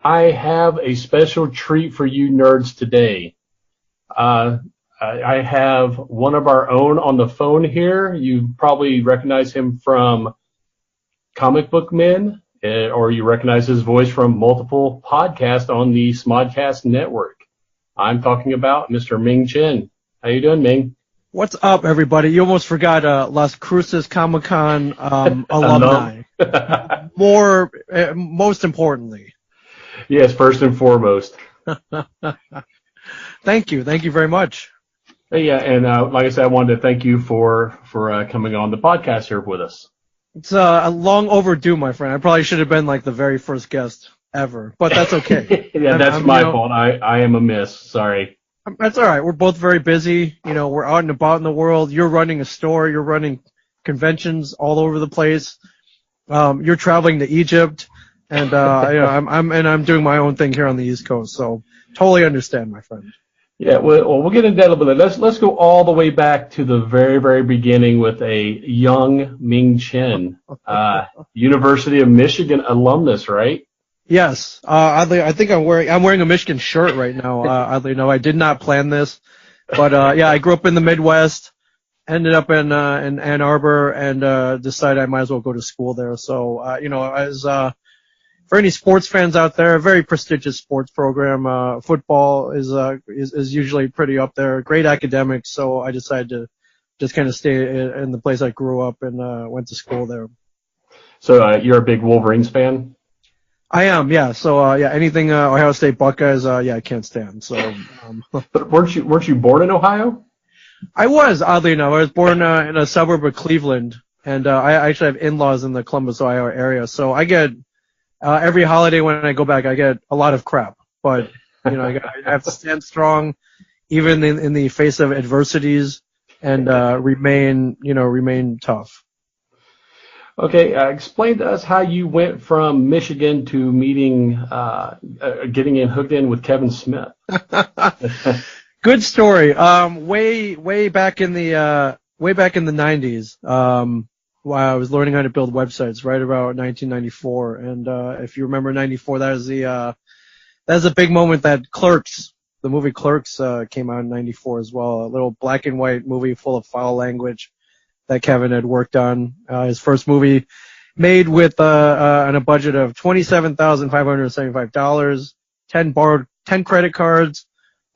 I have a special treat for you nerds today. I have one of our own on the phone here. You probably recognize him from Comic Book Men, or you recognize his voice from multiple podcasts on the Smodcast network. I'm talking about Mr. Ming Chen. How you doing, Ming? What's up, everybody? You almost forgot Las Cruces Comic-Con alumni. Most importantly. Yes, first and foremost. Thank you very much. Yeah, and like I said, I wanted to thank you for coming on the podcast here with us. It's long overdue, my friend. I probably should have been like the very first guest ever, but that's okay. Yeah, that's my fault. I am amiss. Sorry. That's all right. We're both very busy. You know, we're out and about in the world. You're running a store. You're running conventions all over the place. You're traveling to Egypt, and I'm doing my own thing here on the East Coast. So totally understand, my friend. Yeah, we'll get into that a little bit. Let's go all the way back to the very, very beginning with a young Ming Chen, University of Michigan alumnus, right? Yes. Oddly, I think I'm wearing a Michigan shirt right now. Oddly, no, I did not plan this, but yeah, I grew up in the Midwest, ended up in Ann Arbor, and decided I might as well go to school there. So, as for any sports fans out there, a very prestigious sports program. Football is usually pretty up there. Great academics, so I decided to just kind of stay in the place I grew up and went to school there. So you're a big Wolverines fan? I am, yeah. So yeah, anything Ohio State Buckeyes, yeah, I can't stand. So. But weren't you born in Ohio? I was, oddly enough. I was born in a suburb of Cleveland, and I actually have in-laws in the Columbus, Ohio area. So I get. Every holiday when I go back, I get a lot of crap, but I have to stand strong, even in the face of adversities, and remain tough. Okay, explain to us how you went from Michigan to meeting, hooked in with Kevin Smith. Good story. Way back in the 90s. I was learning how to build websites right about 1994, and if you remember 94, that was a big moment that Clerks, the movie Clerks, came out in 94 as well. A little black and white movie full of foul language that Kevin had worked on. His first movie made with on a budget of $27,575, 10 credit cards,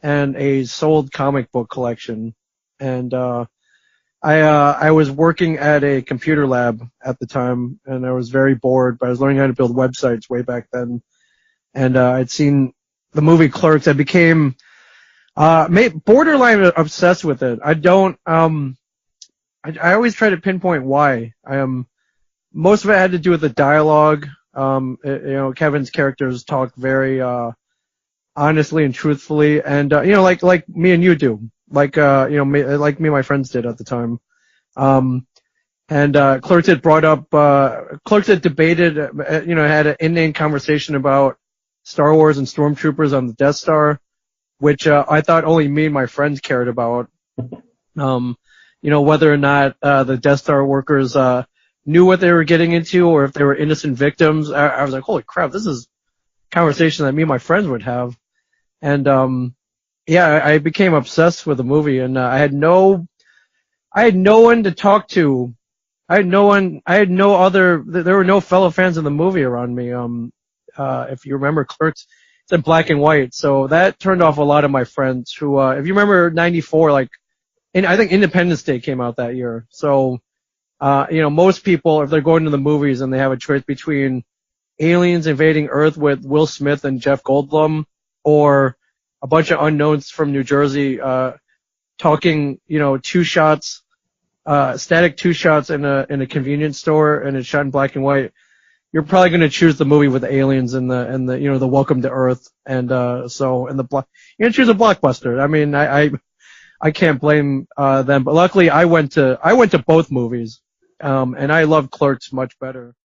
and a sold comic book collection, and I was working at a computer lab at the time, and I was very bored, but I was learning how to build websites way back then. And I'd seen the movie Clerks. I became borderline obsessed with it. I always try to pinpoint why. Most of it had to do with the dialogue. Kevin's characters talk very honestly and truthfully, and like me and you do. Like me and my friends did at the time. Clerks had debated, had an inane conversation about Star Wars and stormtroopers on the Death Star, which I thought only me and my friends cared about. Whether or not the Death Star workers knew what they were getting into, or if they were innocent victims. I was like, holy crap, this is a conversation that me and my friends would have. And yeah, I became obsessed with the movie, and I had no one to talk to. There were no fellow fans of the movie around me. If you remember Clerks, it's in black and white, so that turned off a lot of my friends who, if you remember 94, I think Independence Day came out that year. So, most people, if they're going to the movies and they have a choice between aliens invading Earth with Will Smith and Jeff Goldblum, or a bunch of unknowns from New Jersey, talking, static two shots in a convenience store, and it's shot in black and white. You're probably going to choose the movie with the aliens and the Welcome to Earth, and you're going to choose a blockbuster. I mean, I can't blame them, but luckily I went to both movies, and I loved Clerks much better.